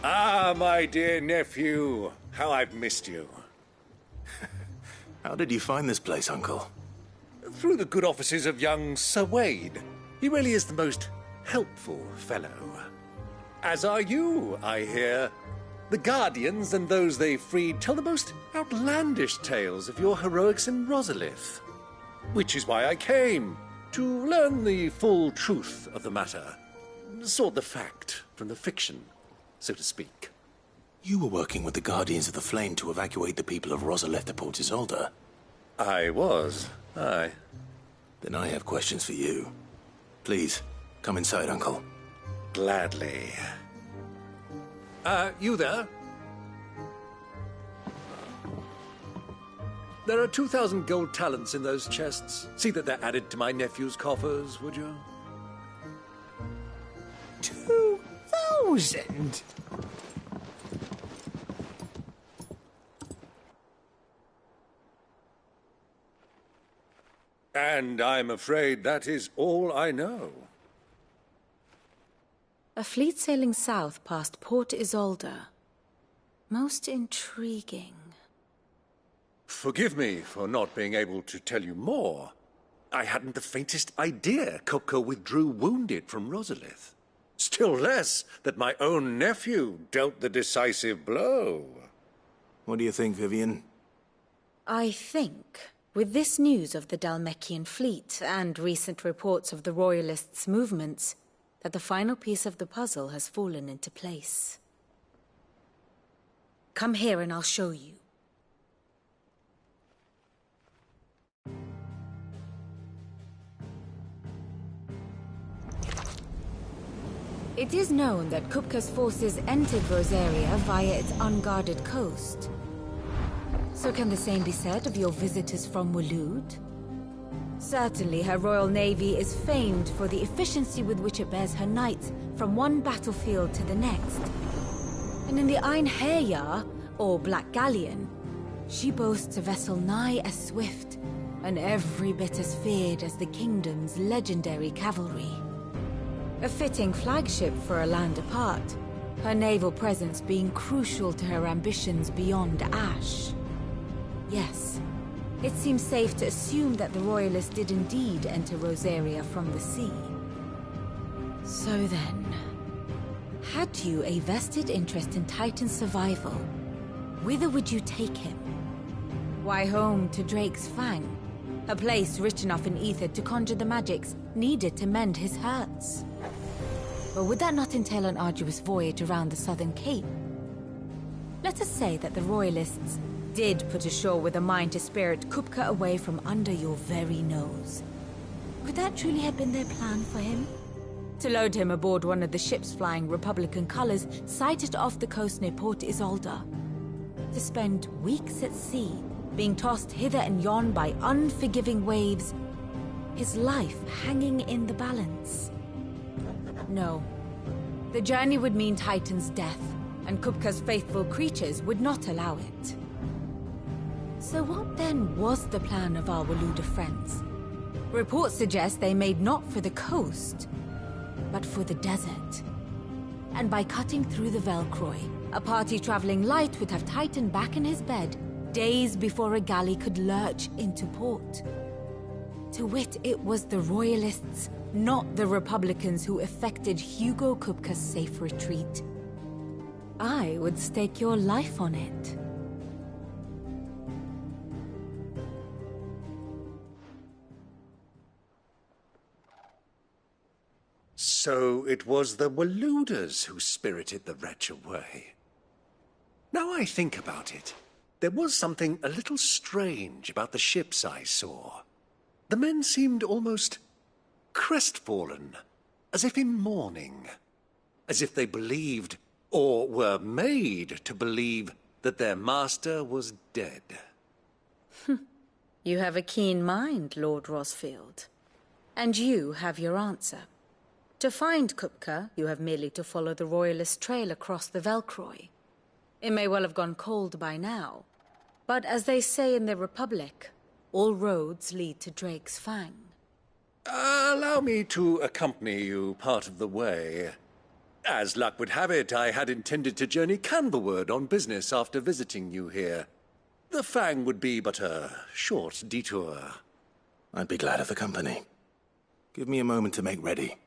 Ah, my dear nephew. How I've missed you. How did you find this place, Uncle? Through the good offices of young Sir Wade. He really is the most helpful fellow. As are you, I hear. The Guardians and those they freed tell the most outlandish tales of your heroics in Rosalith. Which is why I came, to learn the full truth of the matter. Sort the fact from the fiction, so to speak. You were working with the Guardians of the Flame to evacuate the people of Rosalith to Port Isolde. I was, aye. Then I have questions for you. Please, come inside, Uncle. Gladly. You there? There are 2,000 gold talents in those chests. See that they're added to my nephew's coffers, would you? 2,000? And I'm afraid that is all I know. A fleet sailing south past Port Isolde. Most intriguing. Forgive me for not being able to tell you more. I hadn't the faintest idea Kupka withdrew wounded from Rosalith. Still less that my own nephew dealt the decisive blow. What do you think, Vivian? I think, with this news of the Dhalmekian fleet and recent reports of the Royalists' movements, that the final piece of the puzzle has fallen into place. Come here and I'll show you. It is known that Kupka's forces entered Rosaria via its unguarded coast. So can the same be said of your visitors from Waloed? Certainly her Royal Navy is famed for the efficiency with which it bears her knights from one battlefield to the next. And in the Einherjar, or Black Galleon, she boasts a vessel nigh as swift and every bit as feared as the kingdom's legendary cavalry. A fitting flagship for a land apart, her naval presence being crucial to her ambitions beyond Ash. Yes, it seems safe to assume that the Royalists did indeed enter Rosaria from the sea. So then, had you a vested interest in Titan's survival, whither would you take him? Why, home to Drake's Fang, a place rich enough in ether to conjure the magics needed to mend his hurts. But would that not entail an arduous voyage around the Southern Cape? Let us say that the Royalists did put ashore with a mind to spirit Kupka away from under your very nose. Would that truly have been their plan for him? To load him aboard one of the ships flying Republican colors sighted off the coast near Port Isolde? To spend weeks at sea, being tossed hither and yon by unforgiving waves, his life hanging in the balance? No. The journey would mean Titan's death, and Kupka's faithful creatures would not allow it. So what then was the plan of our Waluda friends? Reports suggest they made not for the coast, but for the desert. And by cutting through the Velcroy, a party traveling light would have Titan back in his bed days before a galley could lurch into port. To wit, it was the Royalists, not the Republicans, who effected Hugo Kupka's safe retreat. I would stake your life on it. So it was the Waludas who spirited the wretch away. Now I think about it, there was something a little strange about the ships I saw. The men seemed almost crestfallen, as if in mourning, as if they believed, or were made to believe, that their master was dead. You have a keen mind, Lord Rosfield. And you have your answer. To find Kupka, you have merely to follow the Royalist trail across the Velcroy. It may well have gone cold by now, but as they say in the Republic, all roads lead to Drake's Fang. Allow me to accompany you part of the way. As luck would have it, I had intended to journey Canverward on business after visiting you here. The Fang would be but a short detour. I'd be glad of the company. Give me a moment to make ready.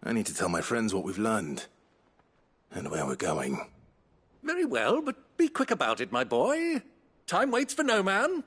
I need to tell my friends what we've learned. And where we're going. Very well, but be quick about it, my boy. Time waits for no man.